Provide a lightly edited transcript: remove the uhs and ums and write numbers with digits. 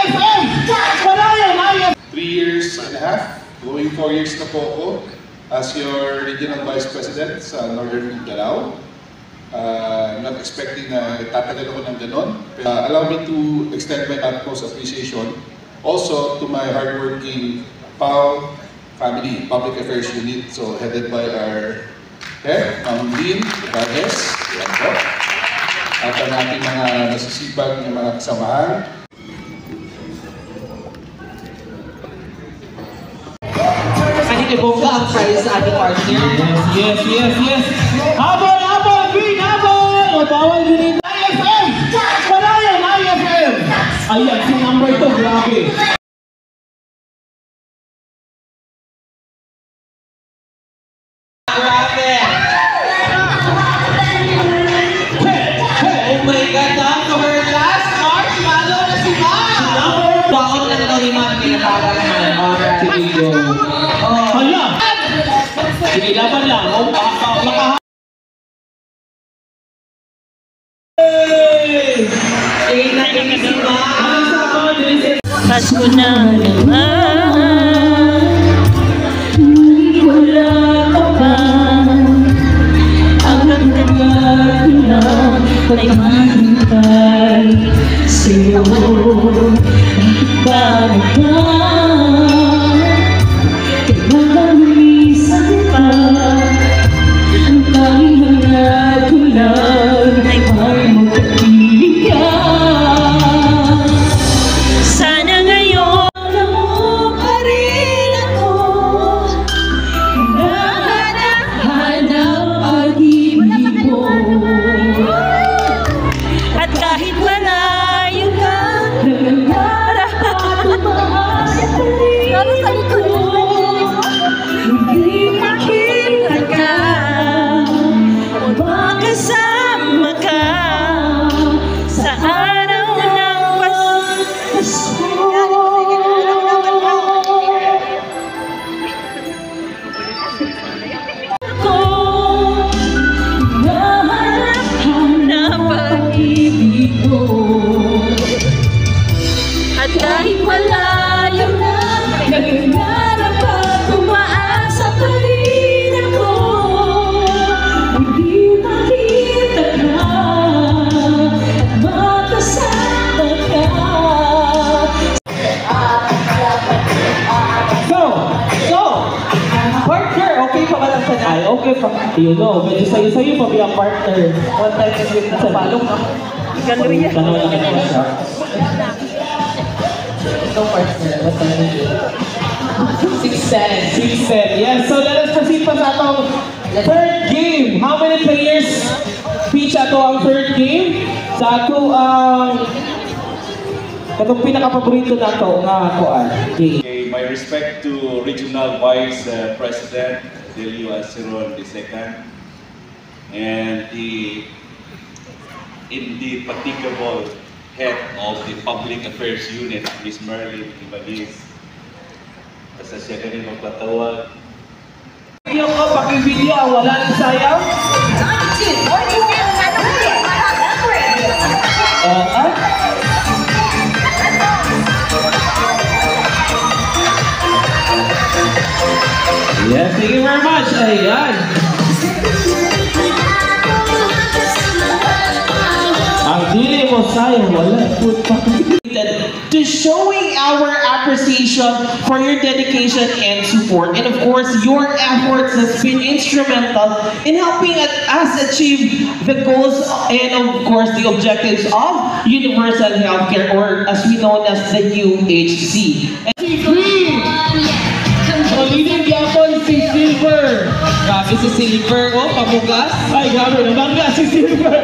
IFM! Wala yan, IFM! 3 years and a half, going 4 years na po ako as your Regional Vice President sa Northern Mindanao. I'm not expecting na tatagal ako ng ganon. Allow me to extend my utmost appreciation also to my hardworking PAO family, Public Affairs Unit, so headed by our head, Ma'am Lynn Ibanez, yan po. At ang ating mga nasisipag ng mga kasamahan. Ibongga ang prize sa ating partner. Yes. Habol! Green, habol! O bawal green. IFM! Wala yan, IFM! Ayan, si number 2, grabe. Grabe! Oh my God, down to her last mark. Malo na si Ma'am! Baon lang daw ni Ma'am, pinatawa naman. Alright, sige go. Hala! Sige, laban lang. Pasko na naman, wala ka pa. Ang nagtagal na may mahintay sa'yo. Bakit ba kailangan lumisan pa? Ang tanging hangat ko lang ay magkapiling ka. Sana ngayon alam mo pa rin ako, hinahanap pag-ibig mo. At kahit malayo ka, tumaas pa rin ako. Hindi makita ka, makasama ka sa araw ng Pasko. Nahanap pag-ibig mo. At kahit malayo na, naghanap ka, tumaasa pa rin ako. Hindi makita ka, at makasama ka. So, partner, okay pa ba lang sa ay, okay pa. You know, medyo sa'yo pa bilang partner. One time is with sa palong, no? Gano'n yan. Dalawa lang ito siya. Ito partner, what time is it? 6-10. Yes, so let us proceed pa sa atong third game. How many players pitch ato ang third game? Sa ato ang katong pinaka-paborito na ito nga game. Okay, my respect to Regional Vice President Delio Aceron II and the indefatigable head of the Public Affairs Unit, Ms. Merlin Ibanez. Basta siya ganun magpatawag. Video ko, paki-video, wala nang sayang. Yes, thank you very much. Ayan. Ang dili mo sayang, wala. To showing our appreciation for your dedication and support, and of course your efforts has been instrumental in helping us achieve the goals and of course the objectives of universal healthcare, or as we know as the UHC. Leading yapon si Silver. Grabe si Silver, oh, pabugas. Ay, grabe, nabangga si Silver.